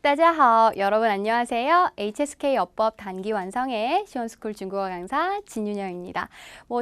大家好, 여러분 안녕하세요. HSK 어법 단기 완성의 시원스쿨 중국어 강사 진윤영입니다.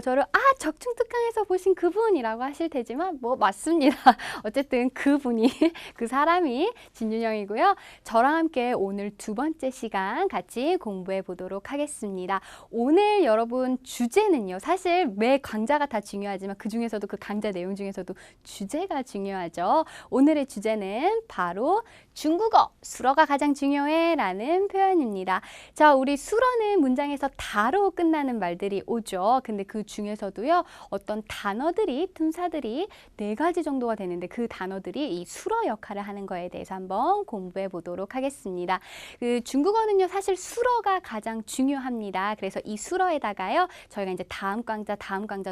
저를 적중특강에서 보신 그분이라고 하실 테지만 맞습니다. 어쨌든 그분이 그 사람이 진윤영이고요. 저랑 함께 오늘 두 번째 시간 같이 공부해 보도록 하겠습니다. 오늘 여러분 주제는요. 사실 매 강좌가 다 중요하지만 그 중에서도 그 강좌 내용 중에서도 주제가 중요하죠. 오늘의 주제는 바로 중국어 수러가 가장 중요해 라는 표현입니다. 자, 우리 수러는 문장에서 다로 끝나는 말들이 오죠. 근데 그 중에서도요, 어떤 단어들이, 둔사들이 4가지 정도가 되는데 그 단어들이 이 수러 역할을 하는 거에 대해서 한번 공부해 보도록 하겠습니다. 그 중국어는요, 사실 수러가 가장 중요합니다. 그래서 이 수러에다가요, 저희가 이제 다음 강좌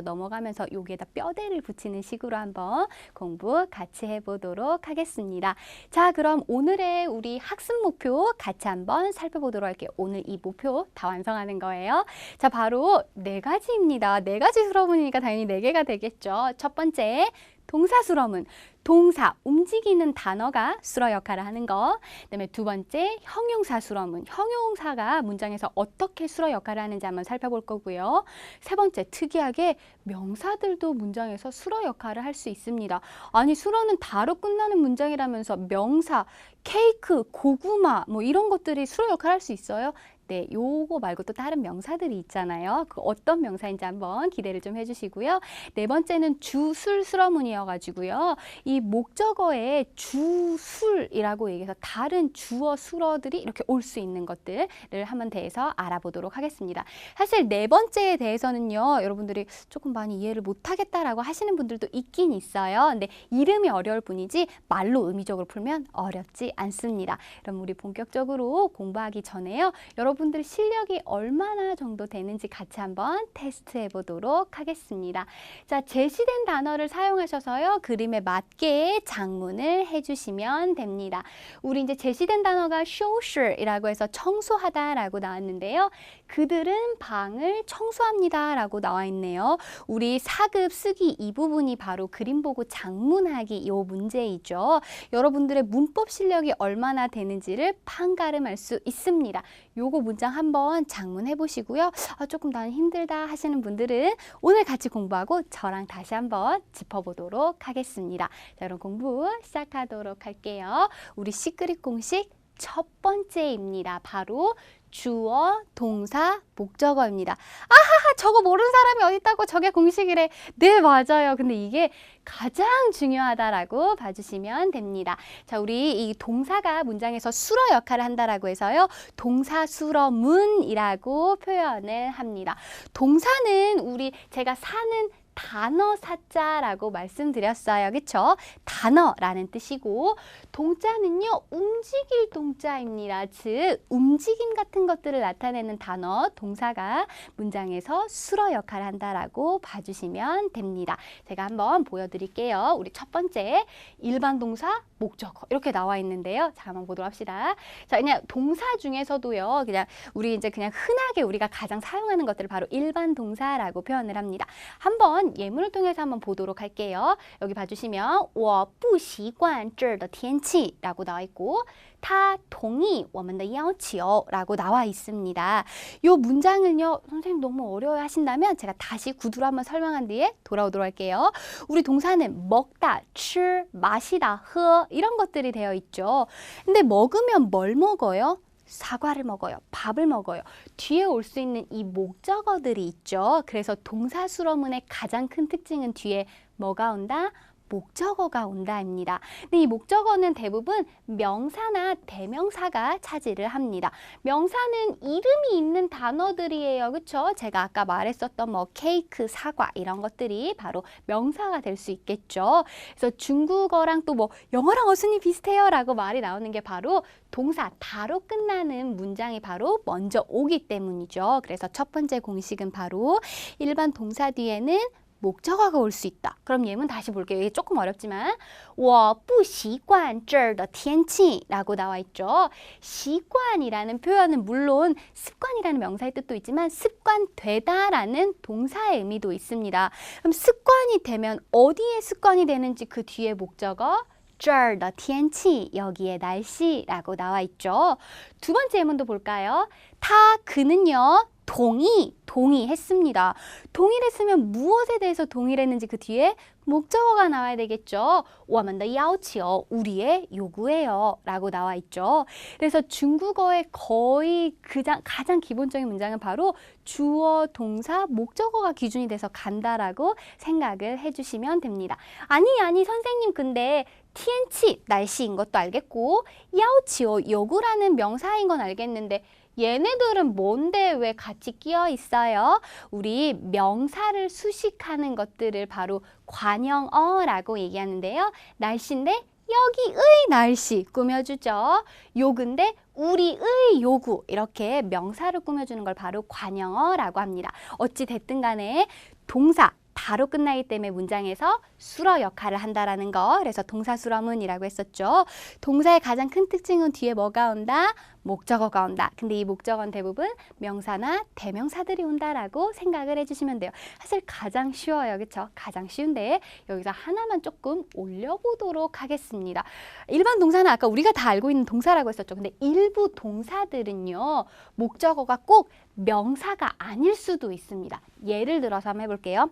넘어가면서 여기에다 뼈대를 붙이는 식으로 한번 공부 같이 해보도록 하겠습니다. 자, 그럼 오늘의 우리 학습 목표 같이 한번 살펴보도록 할게요. 오늘 이 목표 다 완성하는 거예요. 자, 바로 4가지입니다. 4가지 수러문이니까 당연히 4개가 되겠죠. 첫 번째, 동사 수러문. 동사, 움직이는 단어가 수러 역할을 하는 거. 그다음에 두 번째, 형용사 수러문. 형용사가 문장에서 어떻게 수러 역할을 하는지 한번 살펴볼 거고요. 세 번째, 특이하게 명사들도 문장에서 수러 역할을 할 수 있습니다. 아니, 수러는 다로 끝나는 문장이라면서 명사, 케이크, 고구마 이런 것들이 수러 역할을 할 수 있어요? 네, 요거 말고 또 다른 명사들이 있잖아요. 그 어떤 명사인지 한번 기대를 좀 해주시고요. 네 번째는 주술 수러문이어가지고요. 이 목적어에 주술이라고 얘기해서 다른 주어 수러들이 이렇게 올 수 있는 것들을 한번 대해서 알아보도록 하겠습니다. 사실 네 번째에 대해서는요, 여러분들이 조금 많이 이해를 못하겠다라고 하시는 분들도 있긴 있어요. 근데 이름이 어려울 뿐이지 말로 의미적으로 풀면 어렵지 않습니다. 그럼 우리 본격적으로 공부하기 전에요, 여러분들 실력이 얼마나 정도 되는지 같이 한번 테스트해 보도록 하겠습니다. 자, 제시된 단어를 사용하셔서요, 그림에 맞게 작문을 해주시면 됩니다. 우리 이제 제시된 단어가 쇼실이라고 해서 청소하다라고 나왔는데요. 그들은 방을 청소합니다라고 나와 있네요. 우리 4급 쓰기 이 부분이 바로 그림 보고 작문하기 요 문제이죠. 여러분들의 문법 실력이 얼마나 되는지를 판가름할 수 있습니다. 요거 문장 한번 작문해 보시고요. 조금 나는 힘들다 하시는 분들은 오늘 같이 공부하고 저랑 다시 한번 짚어보도록 하겠습니다. 자, 그럼 공부 시작하도록 할게요. 우리 시크릿 공식 첫 번째입니다. 바로 주어, 동사, 목적어입니다. 아하하, 저거 모르는 사람이 어디 있다고, 저게 공식이래. 네, 맞아요. 근데 이게 가장 중요하다라고 봐주시면 됩니다. 자, 우리 이 동사가 문장에서 수러 역할을 한다라고 해서요, 동사 수러문이라고 표현을 합니다. 동사는 제가 사는 단어 사자라고 말씀드렸어요. 그쵸? 단어라는 뜻이고, 동자는요, 움직일 동자입니다. 즉, 움직임 같은 것들을 나타내는 단어, 동사가 문장에서 수러 역할을 한다라고 봐주시면 됩니다. 제가 한번 보여드릴게요. 우리 첫 번째, 일반 동사, 목적어 이렇게 나와 있는데요. 자, 한번 보도록 합시다. 자, 그냥 동사 중에서도요, 그냥 흔하게 우리가 가장 사용하는 것들을 바로 일반 동사라고 표현을 합니다. 한번 예문을 통해서 한번 보도록 할게요. 여기 봐주시면 我不习惯这儿的天气라고 나와 있고, 他同意我们的要求라고 나와 있습니다. 이 문장은요, 선생님 너무 어려워 하신다면 제가 다시 구두로 한번 설명한 뒤에 돌아오도록 할게요. 우리 동사는 먹다, 吃, 마시다, 喝 이런 것들이 되어 있죠. 근데 먹으면 뭘 먹어요? 사과를 먹어요. 밥을 먹어요. 뒤에 올 수 있는 이 목적어들이 있죠. 그래서 동사 수러문의 가장 큰 특징은 뒤에 뭐가 온다? 목적어가 온다입니다. 근데 이 목적어는 대부분 명사나 대명사가 차지를 합니다. 명사는 이름이 있는 단어들이에요. 그렇죠? 제가 아까 말했었던 케이크, 사과 이런 것들이 바로 명사가 될 수 있겠죠. 그래서 중국어랑 또 영어랑 어순이 비슷해요 라고 말이 나오는 게 바로 동사, 다로 끝나는 문장이 바로 먼저 오기 때문이죠. 그래서 첫 번째 공식은 바로 일반 동사 뒤에는 목적어가 올 수 있다. 그럼 예문 다시 볼게요. 이게 조금 어렵지만 我不习惯这儿的天气라고 나와 있죠. 习惯이라는 표현은 물론 습관이라는 명사의 뜻도 있지만 습관되다라는 동사의 의미도 있습니다. 그럼 습관이 되면 어디에 습관이 되는지 그 뒤에 목적어 这儿的天气, 여기에 날씨라고 나와 있죠. 두 번째 예문도 볼까요? 그는요, 동의했습니다. 동의했으면 무엇에 대해서 동의했는지 그 뒤에 목적어가 나와야 되겠죠. 我们的要求, 우리의 요구예요 라고 나와 있죠. 그래서 중국어의 거의 가장 기본적인 문장은 바로 주어, 동사, 목적어가 기준이 돼서 간다라고 생각을 해주시면 됩니다. 아니 선생님 근데天气, 날씨인 것도 알겠고 要求, 요구라는 명사인 건 알겠는데 얘네들은 뭔데 왜 같이 끼어 있어요? 우리 명사를 수식하는 것들을 바로 관형어라고 얘기하는데요. 날씨인데 여기의 날씨 꾸며주죠. 요구인데 우리의 요구, 이렇게 명사를 꾸며주는 걸 바로 관형어라고 합니다. 어찌 됐든 간에 동사 다로 끝나기 때문에 문장에서 수러 역할을 한다라는 거, 그래서 동사수러문이라고 했었죠. 동사의 가장 큰 특징은 뒤에 뭐가 온다? 목적어가 온다. 근데 이 목적어는 대부분 명사나 대명사들이 온다라고 생각을 해주시면 돼요. 사실 가장 쉬워요. 그렇죠? 가장 쉬운데 여기서 하나만 조금 올려보도록 하겠습니다. 일반 동사는 아까 우리가 다 알고 있는 동사라고 했었죠. 근데 일부 동사들은요, 목적어가 꼭 명사가 아닐 수도 있습니다. 예를 들어서 한번 해볼게요.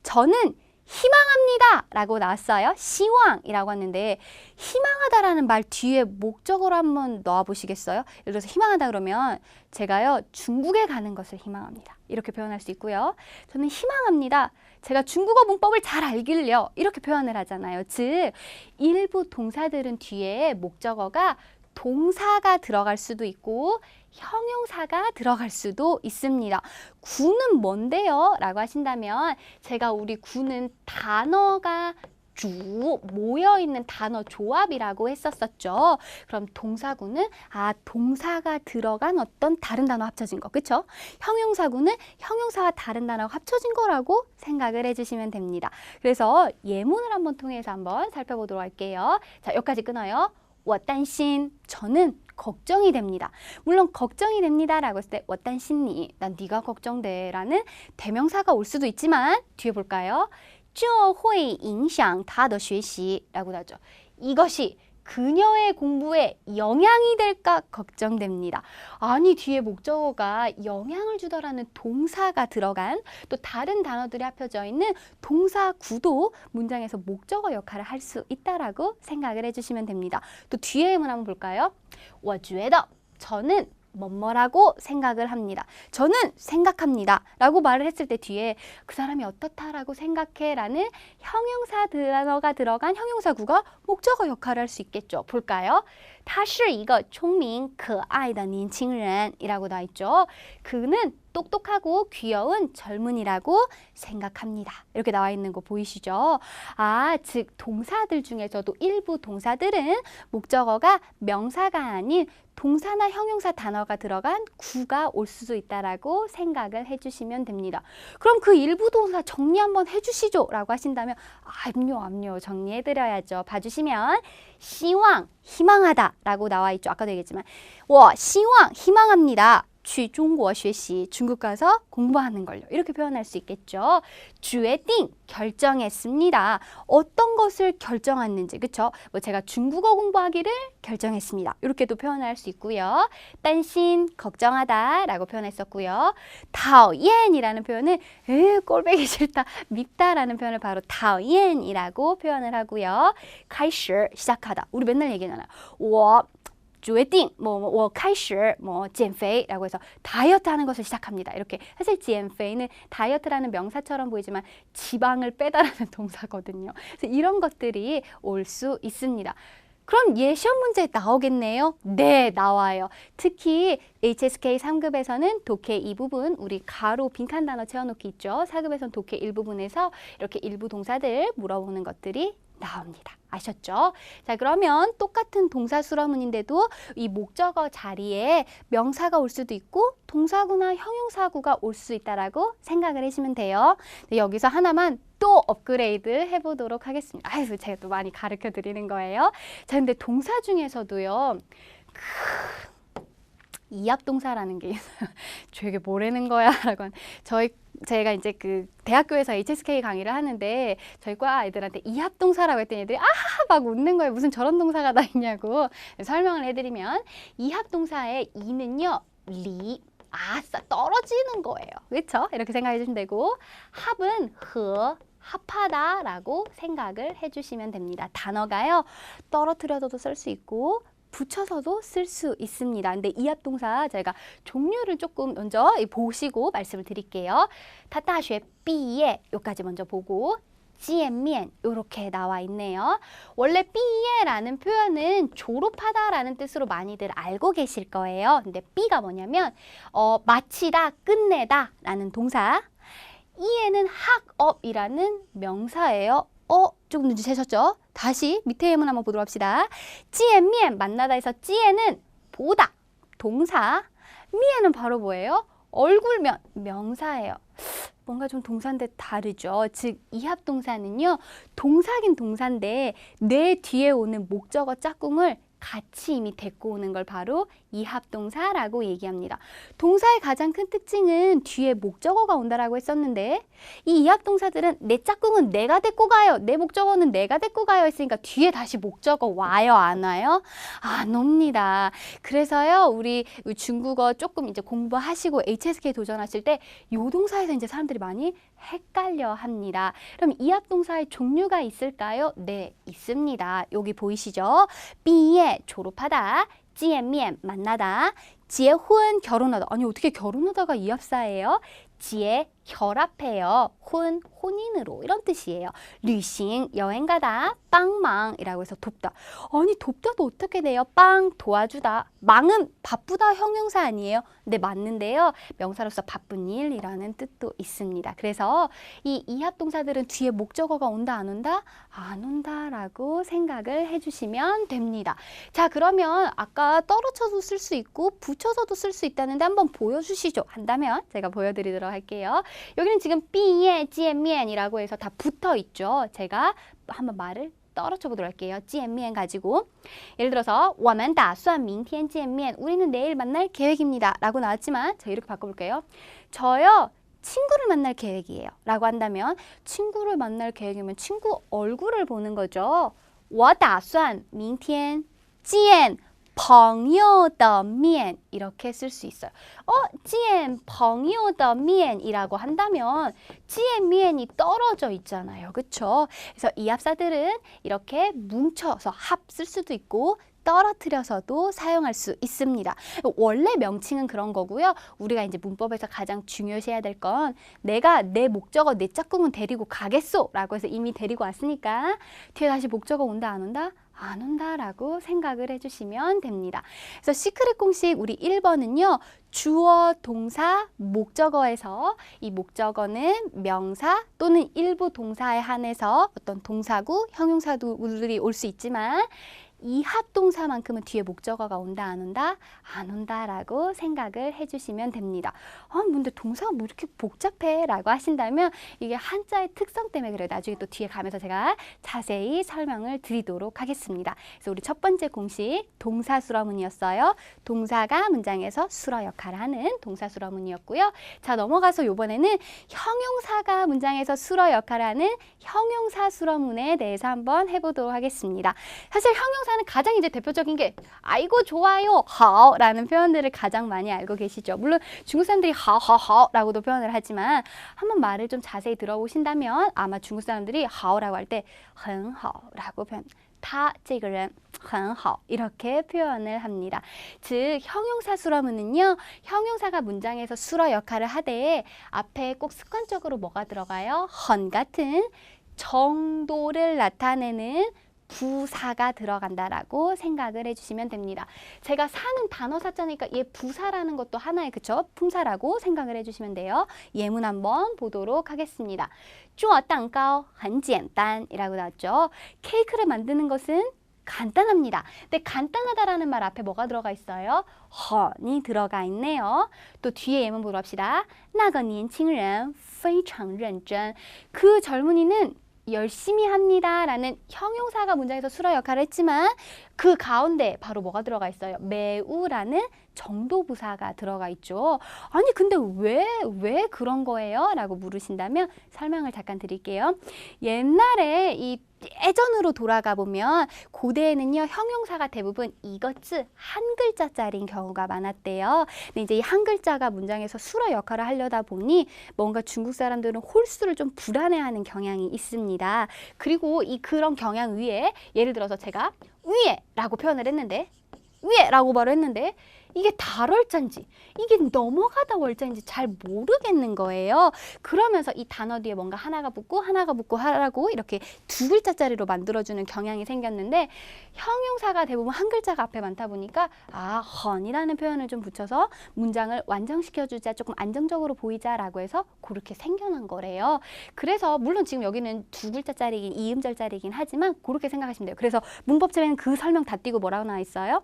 저는 희망합니다 라고 나왔어요. 시왕이라고 하는데 희망하다라는 말 뒤에 목적어로 한번 넣어 보시겠어요? 예를 들어서 희망하다 그러면 제가요 중국에 가는 것을 희망합니다. 이렇게 표현할 수 있고요. 저는 희망합니다. 제가 중국어 문법을 잘 알길래요. 이렇게 표현을 하잖아요. 즉 일부 동사들은 뒤에 목적어가 동사가 들어갈 수도 있고 형용사가 들어갈 수도 있습니다. 구는 뭔데요? 라고 하신다면 제가 우리 구는 단어가 쭉 모여있는 단어 조합이라고 했었었죠. 그럼 동사구는 동사가 들어간 어떤 다른 단어 합쳐진 거, 그쵸? 형용사구는 형용사와 다른 단어가 합쳐진 거라고 생각을 해주시면 됩니다. 그래서 예문을 한번 통해서 한번 살펴보도록 할게요. 자, 여기까지 끊어요. 我担心, 저는 걱정이 됩니다. 물론 걱정이 됩니다라고 했을 때 我担心你, 난 네가 걱정돼 라는 대명사가 올 수도 있지만 뒤에 볼까요? 这会影响他的学习라고 나오죠. 이것이 그녀의 공부에 영향이 될까 걱정됩니다. 아니 뒤에 목적어가 영향을 주다라는 동사가 들어간 또 다른 단어들이 합혀져 있는 동사 구도 문장에서 목적어 역할을 할 수 있다라고 생각을 해주시면 됩니다. 또 뒤에 예문 한번 볼까요? 我觉得, 저는 뭐뭐라고 생각을 합니다. 저는 생각합니다 라고 말을 했을 때 뒤에 그 사람이 어떻다라고 생각해 라는 형용사 단어가 들어간 형용사구가 목적어 역할을 할 수 있겠죠. 볼까요? 他是一个聪明可爱的年轻人이라고 나와 있죠. 그는 똑똑하고 귀여운 젊은이라고 생각합니다. 이렇게 나와 있는 거 보이시죠? 즉 동사들 중에서도 일부 동사들은 목적어가 명사가 아닌 동사나 형용사 단어가 들어간 구가 올 수도 있다라고 생각을 해주시면 됩니다. 그럼 그 일부 동사 정리 한번 해주시죠 라고 하신다면 압류 정리해드려야죠. 봐주시면 希望, 희망하다 라고 나와 있죠. 아까도 얘기했지만 我希望, 희망합니다. 去中国学习, 중국 가서 공부하는 걸요. 이렇게 표현할 수 있겠죠. 决定, 결정했습니다. 어떤 것을 결정했는지, 그쵸? 제가 중국어 공부하기를 결정했습니다. 이렇게도 표현할 수 있고요. 担心, 걱정하다 라고 표현했었고요. 讨厌이라는 표현은 꼴보기 싫다, 밉다라는 표현을 바로 讨厌이라고 표현을 하고요. 开始, 시작하다. 우리 맨날 얘기하잖아요. 我决定, 我开始, 减肥라고 해서 다이어트 하는 것을 시작합니다. 이렇게 사실 减肥는 다이어트라는 명사처럼 보이지만 지방을 빼다라는 동사거든요. 그래서 이런 것들이 올 수 있습니다. 그럼 시험 문제 나오겠네요? 네, 나와요. 특히 HSK 3급에서는 독해 이 부분, 우리 가로 빈칸 단어 채워놓기 있죠. 4급에서는 독해 일부분에서 이렇게 일부 동사들 물어보는 것들이 나옵니다. 아셨죠? 자, 그러면 똑같은 동사수러문인데도 이 목적어 자리에 명사가 올 수도 있고 동사구나 형용사구가 올 수 있다라고 생각을 해주시면 돼요. 여기서 하나만 또 업그레이드 해보도록 하겠습니다. 제가 또 많이 가르쳐 드리는 거예요. 자, 근데 동사 중에서도요. 이합동사라는 게 있어요. 저에게 뭐라는 거야? 라고 저희 제가 이제 그 대학교에서 HSK 강의를 하는데 저희 과 아이들한테 이합동사라고 했더니 애들이 아하하 막 웃는 거예요. 무슨 저런 동사가 다 있냐고. 설명을 해드리면 이합동사의 이는요. 리, 아싸 떨어지는 거예요. 그렇죠? 이렇게 생각해 주시면 되고 합은 허, 합하다라고 생각을 해주시면 됩니다. 단어가요. 떨어뜨려서도 쓸 수 있고 붙여서도 쓸 수 있습니다. 근데 이합동사 저희가 종류를 조금 먼저 보시고 말씀을 드릴게요. 他大学毕业 요까지 먼저 보고 见面 이렇게 나와 있네요. 원래 毕业라는 표현은 졸업하다라는 뜻으로 많이들 알고 계실 거예요. 근데 毕가 뭐냐면 마치다, 끝내다 라는 동사. 이에는 학업이라는 명사예요. 조금 눈치채셨죠? 다시 밑에 예문 한번 보도록 합시다. 见面 만나다에서 见은 보다 동사, 面은 바로 뭐예요? 얼굴면 명사예요. 뭔가 좀 동사인데 다르죠. 즉 이합동사는요. 동사긴 동사인데 내 뒤에 오는 목적어 짝꿍을 같이 이미 데리고 오는 걸 바로 이합동사라고 얘기합니다. 동사의 가장 큰 특징은 뒤에 목적어가 온다라고 했었는데 이 이합동사들은 내 짝꿍은 내가 데리고 가요. 내 목적어는 내가 데리고 가요 했으니까 뒤에 다시 목적어 와요? 안 와요? 안 옵니다. 그래서요. 우리 중국어 조금 이제 공부하시고 HSK 도전하실 때 요 동사에서 이제 사람들이 많이 헷갈려 합니다. 그럼 이합동사의 종류가 있을까요? 네, 있습니다. 여기 보이시죠? 毕业 졸업하다, 见面 만나다, 结婚 결혼하다. 아니 어떻게 결혼하다가 이합사예요? 结 결합해요. 혼, 혼인으로 이런 뜻이에요. 旅行 여행 가다, 帮忙 이라고 해서 돕다. 아니 돕다도 어떻게 돼요? 빵 도와주다. 망은 바쁘다 형용사 아니에요? 네 맞는데요. 명사로서 바쁜 일이라는 뜻도 있습니다. 그래서 이 이합동사들은 뒤에 목적어가 온다 안 온다? 안 온다라고 생각을 해주시면 됩니다. 자 그러면 아까 떨어져도 쓸 수 있고 붙여서도 쓸 수 있다는데 한번 보여주시죠. 한다면 제가 보여드리도록 할게요. 여기는 지금 毕业见面이라고 해서 다 붙어 있죠. 제가 한번 말을 떨어져 보도록 할게요. 见面 가지고 예를 들어서 我们打算明天见面 우리는 내일 만날 계획입니다. 라고 나왔지만 제가 이렇게 바꿔볼게요. 저요. 친구를 만날 계획이에요. 라고 한다면 친구를 만날 계획이면 친구 얼굴을 보는 거죠. 我打算明天见朋友的面 이렇게 쓸 수 있어요. 见朋友的面이라고 한다면 见面이 떨어져 있잖아요. 그렇죠? 그래서 이 합사들은 이렇게 뭉쳐서 합 쓸 수도 있고 떨어뜨려서도 사용할 수 있습니다. 원래 명칭은 그런 거고요. 우리가 이제 문법에서 가장 중요시해야 될 건 내가 내 목적어 내 짝꿍은 데리고 가겠소 라고 해서 이미 데리고 왔으니까 뒤에 다시 목적어 온다 안 온다? 안 온다라고 생각을 해주시면 됩니다. 그래서 시크릿 공식 우리 1번은요. 주어, 동사, 목적어에서 이 목적어는 명사 또는 일부 동사에 한해서 어떤 동사구, 형용사들이 올 수 있지만 이합동사만큼은 뒤에 목적어가 온다 안 온다? 안 온다라고 생각을 해주시면 됩니다. 근데 동사가 뭐 이렇게 복잡해? 라고 하신다면 이게 한자의 특성 때문에 그래요. 나중에 또 뒤에 가면서 제가 자세히 설명을 드리도록 하겠습니다. 그래서 우리 첫 번째 공식 동사수러문이었어요. 동사가 문장에서 수러 역할을 하는 동사수러문이었고요. 자 넘어가서 이번에는 형용사가 문장에서 수러 역할을 하는 형용사수러문에 대해서 한번 해보도록 하겠습니다. 사실 형용사는 가장 이제 대표적인 게 아이고 좋아요, 好 라는 표현들을 가장 많이 알고 계시죠. 물론 중국 사람들이 好好好 라고도 표현을 하지만 한번 말을 좀 자세히 들어보신다면 아마 중국 사람들이 好 라고 할 때 很好 라고 표현 他这个人很好 이렇게 표현을 합니다. 즉 형용사 수러문은요. 형용사가 문장에서 수러 역할을 하되 앞에 꼭 습관적으로 뭐가 들어가요? 很 같은 정도를 나타내는 부사가 들어간다라고 생각을 해주시면 됩니다. 제가 사는 단어 사자니까 얘 부사라는 것도 하나의 그쵸? 품사라고 생각을 해주시면 돼요. 예문 한번 보도록 하겠습니다. 做蛋糕很简单이라고 나왔죠. 케이크를 만드는 것은 간단합니다. 근데 간단하다라는 말 앞에 뭐가 들어가 있어요? 很이 들어가 있네요. 또 뒤에 예문 보도록 합시다. 那个年轻人非常认真. 그 젊은이는 열심히 합니다 라는 형용사가 문장에서 수러 역할을 했지만 그 가운데 바로 뭐가 들어가 있어요? 매우라는 정도부사가 들어가 있죠. 아니 근데 왜 그런 거예요? 라고 물으신다면 설명을 잠깐 드릴게요. 옛날에 이 예전으로 돌아가 보면 고대에는요 형용사가 대부분 이것즈 한 글자짜리인 경우가 많았대요. 근데 이제 이 한 글자가 문장에서 수로 역할을 하려다 보니 뭔가 중국 사람들은 홀수를 좀 불안해하는 경향이 있습니다. 그리고 이 그런 경향 위에 예를 들어서 제가 위에라고 표현을 했는데 위에라고 말을 했는데 이게 달월자인지 이게 넘어가다 월자인지 잘 모르겠는 거예요. 그러면서 이 단어 뒤에 뭔가 하나가 붙고 하라고 이렇게 두 글자짜리로 만들어주는 경향이 생겼는데 형용사가 대부분 한 글자가 앞에 많다 보니까 헌이라는 표현을 좀 붙여서 문장을 완성시켜주자, 조금 안정적으로 보이자라고 해서 그렇게 생겨난 거래요. 그래서 물론 지금 여기는 두 글자짜리긴 이음절짜리긴 하지만 그렇게 생각하시면 돼요. 그래서 문법책에는 그 설명 다 띄고 뭐라고 나와 있어요?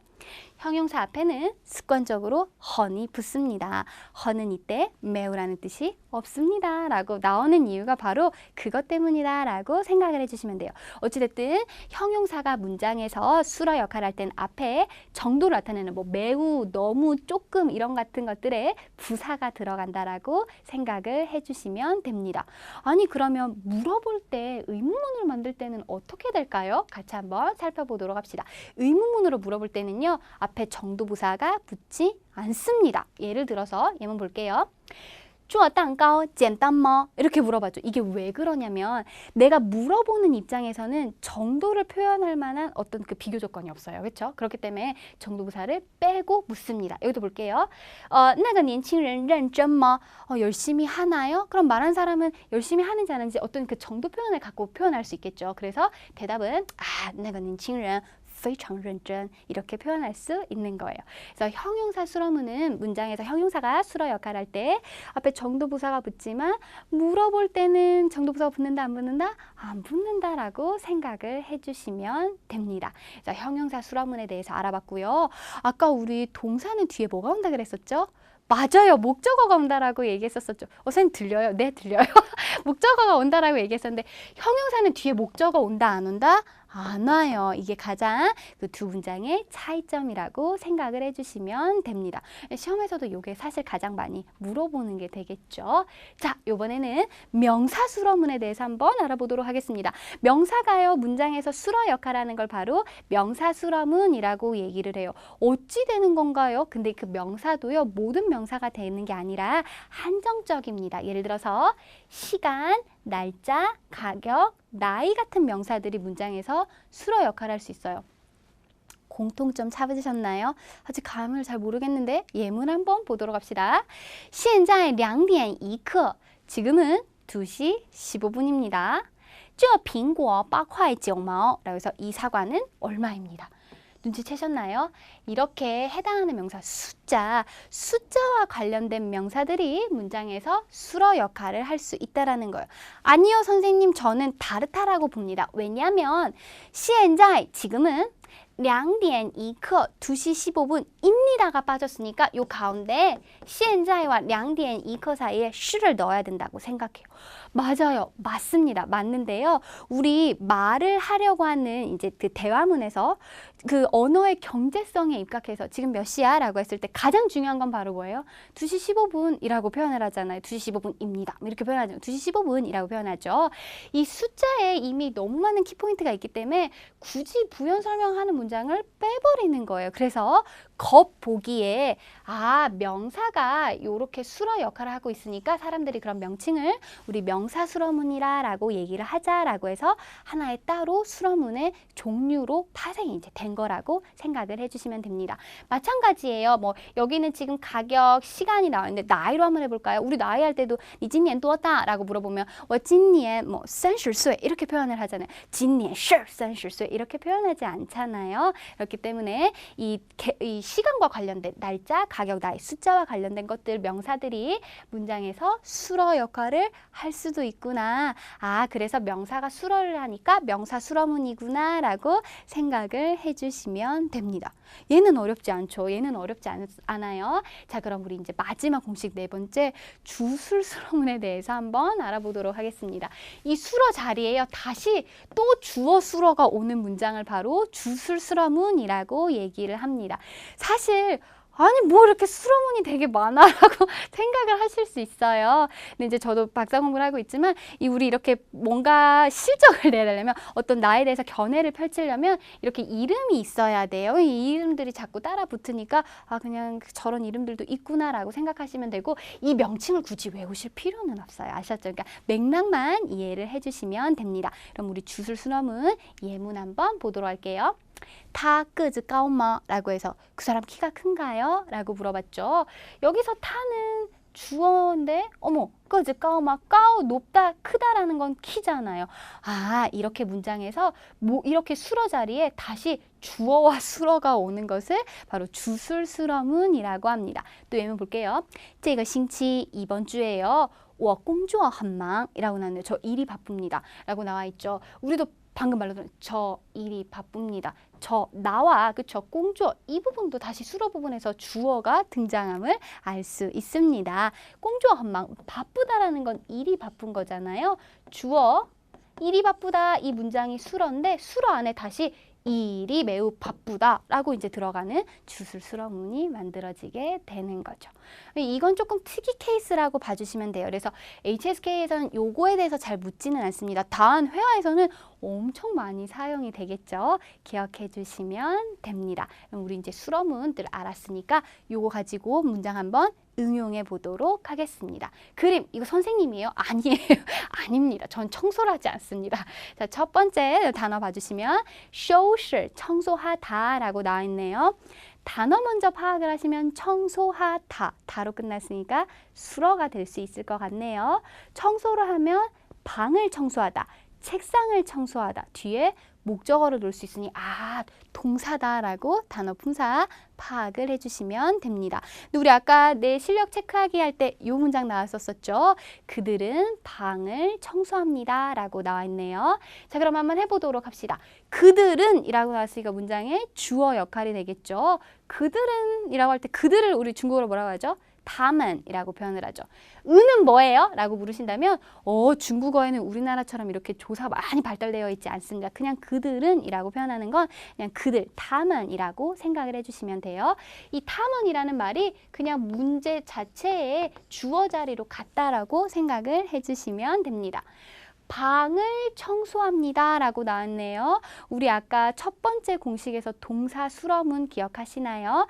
형용사 앞에는 습관적으로 헌이 붙습니다. 헌은 이때 매우라는 뜻이 없습니다. 라고 나오는 이유가 바로 그것 때문이다 라고 생각을 해주시면 돼요. 어찌됐든 형용사가 문장에서 수로 역할을 할 땐 앞에 정도를 나타내는 뭐 매우, 너무, 조금 이런 같은 것들에 부사가 들어간다라고 생각을 해주시면 됩니다. 아니 그러면 물어볼 때 의문문을 만들 때는 어떻게 될까요? 같이 한번 살펴보도록 합시다. 의문문으로 물어볼 때는요. 앞에 정도부사가 붙지 않습니다. 예를 들어서 예문 볼게요. 做蛋糕简单吗? 이렇게 물어봤죠. 이게 왜 그러냐면 내가 물어보는 입장에서는 정도를 표현할 만한 어떤 그 비교 조건이 없어요. 그렇죠? 그렇기 때문에 정도부사를 빼고 묻습니다. 여기도 볼게요. 那个年轻人认真吗? 열심히 하나요? 그럼 말한 사람은 열심히 하는지 안 하는지 어떤 그 정도 표현을 갖고 표현할 수 있겠죠. 그래서 대답은 那个年轻人 非常认真 이렇게 표현할 수 있는 거예요. 그래서 형용사 수로문은 문장에서 형용사가 수로 역할을 할 때 앞에 정도부사가 붙지만 물어볼 때는 정도부사가 붙는다 안 붙는다? 안 붙는다라고 생각을 해주시면 됩니다. 그래서 형용사 수로문에 대해서 알아봤고요. 아까 우리 동사는 뒤에 뭐가 온다 그랬었죠? 맞아요. 목적어가 온다라고 얘기했었죠. 선생님 들려요? 네, 들려요. 목적어가 온다라고 얘기했었는데 형용사는 뒤에 목적어 온다 안 온다? 안 와요. 이게 가장 그 두 문장의 차이점이라고 생각을 해주시면 됩니다. 시험에서도 이게 사실 가장 많이 물어보는 게 되겠죠. 자, 이번에는 명사 수로문에 대해서 한번 알아보도록 하겠습니다. 명사가요, 문장에서 수로 역할하는 걸 바로 명사 수로문이라고 얘기를 해요. 어찌 되는 건가요? 근데 그 명사도요, 모든 명사가 되는 게 아니라 한정적입니다. 예를 들어서 시간, 날짜, 가격, 나이 같은 명사들이 문장에서 수로 역할을 할 수 있어요. 공통점 찾으셨나요? 아직 감을 잘 모르겠는데 예문 한번 보도록 합시다. 现在2点1刻 지금은 2시 15분입니다. 这苹果8块9毛 라고 해서 이 사과는 얼마입니다. 눈치채셨나요? 이렇게 해당하는 명사 숫자와 관련된 명사들이 문장에서 수로 역할을 할 수 있다라는 거예요. 아니요 선생님 저는 다르다라고 봅니다. 왜냐하면 现在 지금은 2点1刻 2시 15분입니다가 빠졌으니까 요 가운데 现在와 2点1刻 사이에 시를 넣어야 된다고 생각해요. 맞아요. 맞습니다. 맞는데요. 우리 말을 하려고 하는 이제 그 대화문에서 그 언어의 경제성에 입각해서 지금 몇 시야? 라고 했을 때 가장 중요한 건 바로 뭐예요? 2시 15분이라고 표현을 하잖아요. 2시 15분입니다. 이렇게 표현하죠. 2시 15분이라고 표현하죠. 이 숫자에 이미 너무 많은 키포인트가 있기 때문에 굳이 부연 설명하는 문장을 빼버리는 거예요. 그래서 겉보기에 명사가 이렇게 수로 역할을 하고 있으니까 사람들이 그런 명칭을 우리 명사 수로문이라 라고 얘기를 하자라고 해서 하나의 따로 수로문의 종류로 파생이 이제 된 거라고 생각을 해주시면 됩니다. 마찬가지예요. 뭐 여기는 지금 가격, 시간이 나왔는데 나이로 한번 해볼까요? 우리 나이 할 때도 니今年多大? 라고 물어보면 我今年뭐 30岁 이렇게 표현을 하잖아요. 今年是30岁 이렇게 표현하지 않잖아요. 그렇기 때문에 이 시간과 관련된 날짜, 가격, 나이, 숫자와 관련된 것들 명사들이 문장에서 수로 역할을 할 수도 있구나. 그래서 명사가 수로를 하니까 명사 수로문이구나 라고 생각을 해주시면 됩니다. 얘는 어렵지 않죠. 얘는 어렵지 않아요. 자, 그럼 우리 이제 마지막 공식 네 번째 주술 수로문에 대해서 한번 알아보도록 하겠습니다. 이 수로 자리에요. 다시 또 주어 수로가 오는 문장을 바로 주술 주술스러문이라고 얘기를 합니다. 사실 아니 뭐 이렇게 수로문이 되게 많아라고 생각을 하실 수 있어요. 근데 이제 저도 박사 공부를 하고 있지만 우리 이렇게 뭔가 실적을 내려면 어떤 나에 대해서 견해를 펼치려면 이렇게 이름이 있어야 돼요. 이 이름들이 자꾸 따라 붙으니까 아 그냥 저런 이름들도 있구나라고 생각하시면 되고 이 명칭을 굳이 외우실 필요는 없어요. 아셨죠? 그러니까 맥락만 이해를 해주시면 됩니다. 그럼 우리 주술순어문 예문 한번 보도록 할게요. 타 끄즈 까오마 라고 해서 그 사람 키가 큰가요? 라고 물어봤죠. 여기서 타는 주어인데 어머 끄즈 까오마 까오 높다 크다라는 건 키잖아요. 아 이렇게 문장에서 이렇게 수러 자리에 다시 주어와 수러가 오는 것을 바로 주술수러문이라고 합니다. 또 예문 볼게요. 这个星期 이번 주에요. 我工作很忙 이라고 나왔네요. 저 일이 바쁩니다 라고 나와 있죠. 우리도 방금 말로는 저 일이 바쁩니다. 나와 그쵸 공주어 이 부분도 다시 수로 부분에서 주어가 등장함을 알 수 있습니다. 공주어 한망 바쁘다라는 건 일이 바쁜 거잖아요. 주어 일이 바쁘다 이 문장이 수러인데 수러 안에 다시 일이 매우 바쁘다라고 이제 들어가는 주술수러문이 만들어지게 되는 거죠. 이건 조금 특이 케이스라고 봐주시면 돼요. 그래서 HSK에서는 요거에 대해서 잘 묻지는 않습니다. 다음 회화에서는 엄청 많이 사용이 되겠죠. 기억해 주시면 됩니다. 그럼 우리 이제 수러문들 알았으니까 요거 가지고 문장 한번 응용해 보도록 하겠습니다. 그림, 이거 선생님이에요? 아니에요. 아닙니다. 전 청소를 하지 않습니다. 자, 첫 번째 단어 봐주시면 쇼실, 청소하다 라고 나와 있네요. 단어 먼저 파악을 하시면 청소하다, 다로 끝났으니까 수러가 될 수 있을 것 같네요. 청소를 하면 방을 청소하다, 책상을 청소하다, 뒤에 목적어를 놓을 수 있으니 아 동사다라고 단어 품사 파악을 해주시면 됩니다. 근데 우리 아까 내 실력 체크하기 할 때 이 문장 나왔었죠. 그들은 방을 청소합니다 라고 나와 있네요. 자 그럼 한번 해보도록 합시다. 그들은 이라고 나왔으니까 문장의 주어 역할이 되겠죠. 그들은 이라고 할 때 그들을 우리 중국어로 뭐라고 하죠? 다만이라고 표현을 하죠. 은은 뭐예요? 라고 물으신다면 중국어에는 우리나라처럼 이렇게 조사 많이 발달되어 있지 않습니다. 그냥 그들은 이라고 표현하는 건 그냥 그들, 다만이라고 생각을 해주시면 돼요. 이 다만이라는 말이 그냥 문제 자체의 주어 자리로 갔다라고 생각을 해주시면 됩니다. 방을 청소합니다 라고 나왔네요. 우리 아까 첫 번째 공식에서 동사 수러문 기억하시나요?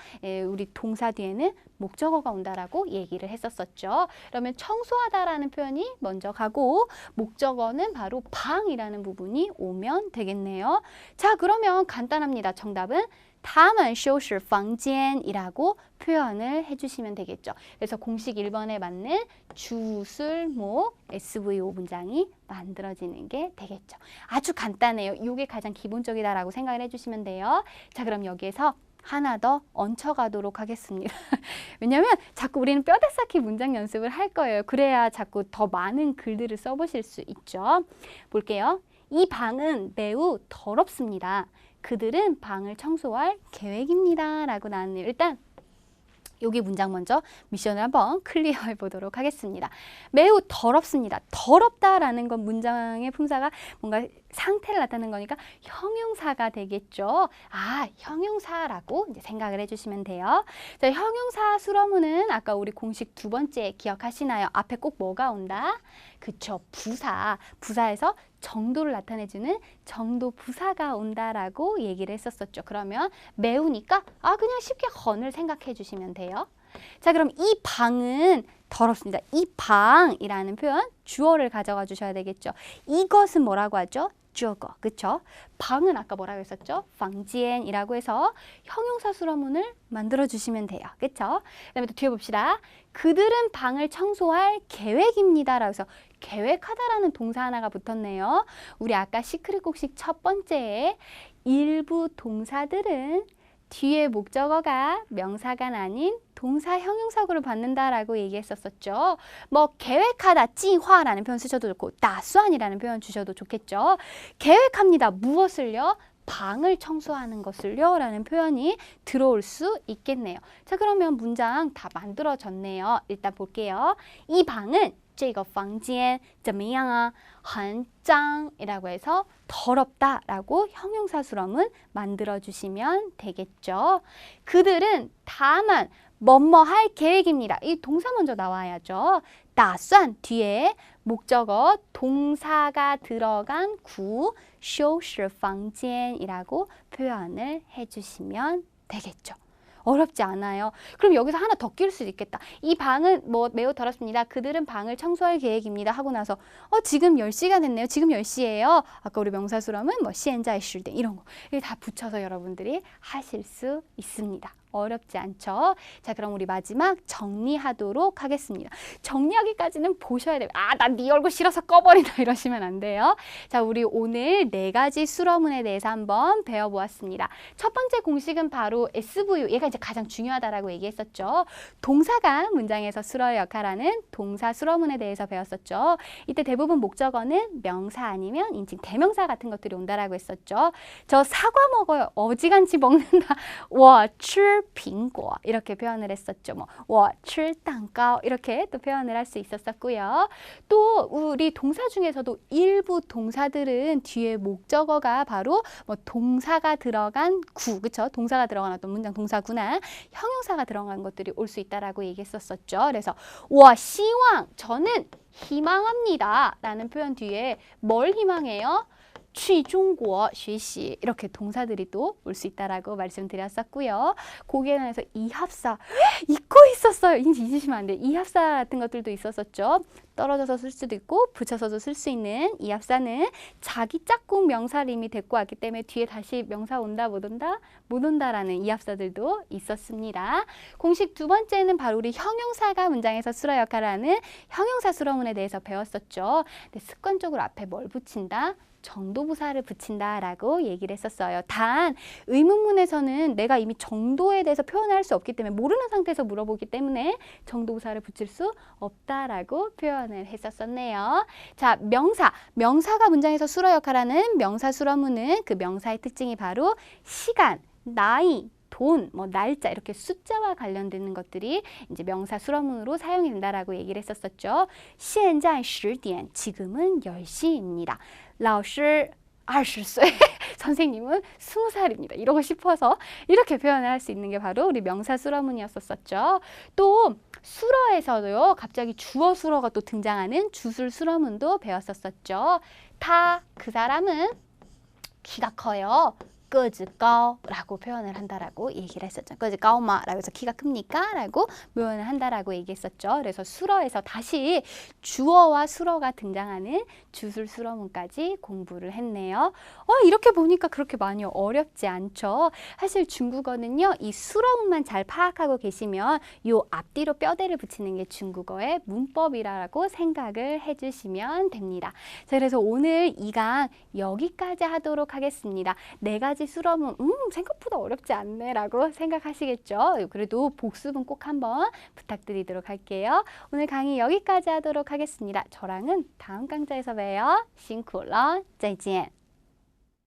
우리 동사 뒤에는 목적어가 온다라고 얘기를 했었었죠. 그러면 청소하다라는 표현이 먼저 가고 목적어는 바로 방이라는 부분이 오면 되겠네요. 자 그러면 간단합니다. 정답은 他们收拾房间이라고 표현을 해주시면 되겠죠. 그래서 공식 1번에 맞는 주술목 SVO 문장이 만들어지는 게 되겠죠. 아주 간단해요. 이게 가장 기본적이다라고 생각을 해주시면 돼요. 자 그럼 여기에서 하나 더 얹혀가도록 하겠습니다. 왜냐하면 자꾸 우리는 뼈대 쌓기 문장 연습을 할 거예요. 그래야 자꾸 더 많은 글들을 써보실 수 있죠. 볼게요. 이 방은 매우 더럽습니다. 그들은 방을 청소할 계획입니다 라고 나왔네요. 일단 여기 문장 먼저 미션을 한번 클리어해 보도록 하겠습니다. 매우 더럽습니다. 더럽다라는 건 문장의 품사가 뭔가 상태를 나타내는 거니까 형용사가 되겠죠. 아, 형용사라고 이제 생각을 해주시면 돼요. 자, 형용사 수러문은 아까 우리 공식 두 번째 기억하시나요? 앞에 꼭 뭐가 온다? 그쵸, 부사. 부사에서 정도를 나타내주는 정도 부사가 온다라고 얘기를 했었었죠. 그러면 매우니까 그냥 쉽게 건을 생각해 주시면 돼요. 자 그럼 이 방은 더럽습니다. 이 방이라는 표현 주어를 가져가 주셔야 되겠죠. 이것은 뭐라고 하죠? 저거, 그쵸? 방은 아까 뭐라고 했었죠? 방지엔이라고 해서 형용사 수러문을 만들어 주시면 돼요. 그쵸? 그 다음에 또 뒤에 봅시다. 그들은 방을 청소할 계획입니다. 라고 해서 계획하다라는 동사 하나가 붙었네요. 우리 아까 시크릿 공식 첫 번째에 일부 동사들은 뒤에 목적어가 명사가 아닌 동사 형용사구를 받는다라고 얘기했었었죠. 뭐 계획하다, 찌화라는 표현 쓰셔도 좋고 따수안이라는 표현 주셔도 좋겠죠. 계획합니다. 무엇을요? 방을 청소하는 것을요 라는 표현이 들어올 수 있겠네요. 자 그러면 문장 다 만들어졌네요. 일단 볼게요. 이 방은 这个房间怎么样啊？很脏이라고 해서 더럽다라고 형용사수럼은 만들어주시면 되겠죠. 그들은 다만 뭐뭐 할 계획입니다. 이 동사 먼저 나와야죠. 打算 뒤에 목적어 동사가 들어간 구 收拾房间이라고 표현을 해주시면 되겠죠. 어렵지 않아요. 그럼 여기서 하나 더 끼울 수도 있겠다. 이 방은 뭐 매우 더럽습니다. 그들은 방을 청소할 계획입니다. 하고 나서 지금 10시가 됐네요. 지금 10시예요. 아까 우리 명사수럼은 뭐 现在时대 이런 거. 이게 다 붙여서 여러분들이 하실 수 있습니다. 어렵지 않죠? 자, 그럼 우리 마지막 정리하도록 하겠습니다. 정리하기까지는 보셔야 돼요. 아, 나 네 얼굴 싫어서 꺼버린다 이러시면 안 돼요. 자, 우리 오늘 4가지 수러문에 대해서 한번 배워보았습니다. 첫 번째 공식은 바로 SVO, 얘가 이제 가장 중요하다라고 얘기했었죠. 동사가 문장에서 수러의 역할하는 동사 수러문에 대해서 배웠었죠. 이때 대부분 목적어는 명사 아니면 인칭 대명사 같은 것들이 온다라고 했었죠. 저 사과 먹어요. 어지간치 먹는다. 我吃苹果 이렇게 표현을 했었죠. 뭐, 我吃蛋糕 이렇게 또 표현을 할 수 있었었고요. 또 우리 동사 중에서도 일부 동사들은 뒤에 목적어가 바로 뭐 동사가 들어간 구, 그쵸? 동사가 들어간 어떤 문장 동사구나 형용사가 들어간 것들이 올 수 있다라고 얘기했었었죠. 그래서 我希望 저는 희망합니다 라는 표현 뒤에 뭘 희망해요? 去中国学习 이렇게 동사들이 또 올 수 있다라고 말씀드렸었고요. 거기에 관해서 이합사 잊고 있었어요. 잊으시면 안 돼요. 이합사 같은 것들도 있었었죠. 떨어져서 쓸 수도 있고 붙여서도 쓸 수 있는 이합사는 자기 짝꿍 명사를 이미 데리고 왔기 때문에 뒤에 다시 명사 온다 못 온다? 못 온다라는 이합사들도 있었습니다. 공식 두 번째는 바로 우리 형용사가 문장에서 수러 역할을 하는 형용사 수러문에 대해서 배웠었죠. 근데 습관적으로 앞에 뭘 붙인다? 정도부사를 붙인다라고 얘기를 했었어요. 단 의문문에서는 내가 이미 정도에 대해서 표현을 할 수 없기 때문에 모르는 상태에서 물어보기 때문에 정도부사를 붙일 수 없다라고 표현을 했었네요. 자, 명사가 문장에서 수러 역할하는 명사 수러문은 그 명사의 특징이 바로 시간, 나이, 돈, 뭐 날짜 이렇게 숫자와 관련되는 것들이 이제 명사 수러문으로 사용이 된다라고 얘기를 했었었죠. 现在10点 지금은 10시입니다. 老师 20岁, 선생님은 20살입니다. 이러고 싶어서 이렇게 표현을 할 수 있는 게 바로 우리 명사 수러문이었었죠. 또 수러에서도요, 갑자기 주어 수러가 또 등장하는 주술 수러문도 배웠었었죠. 그 사람은 키가 커요. 个子高 라고 표현을 한다라고 얘기를 했었죠. 个子高吗? 라고 해서 키가 큽니까? 라고 표현을 한다라고 얘기했었죠. 그래서 수러에서 다시 주어와 수러가 등장하는 주술 수러문까지 공부를 했네요. 이렇게 보니까 그렇게 많이 어렵지 않죠. 사실 중국어는요, 이 수러문만 잘 파악하고 계시면 요 앞뒤로 뼈대를 붙이는 게 중국어의 문법이라고 생각을 해주시면 됩니다. 자, 그래서 오늘 이 강 여기까지 하도록 하겠습니다. 4가지 수러문 생각보다 어렵지 않네 라고 생각하시겠죠. 그래도 복습은 꼭 한번 부탁드리도록 할게요. 오늘 강의 여기까지 하도록 하겠습니다. 저랑은 다음 강좌에서 봬요. 辛苦了，再见。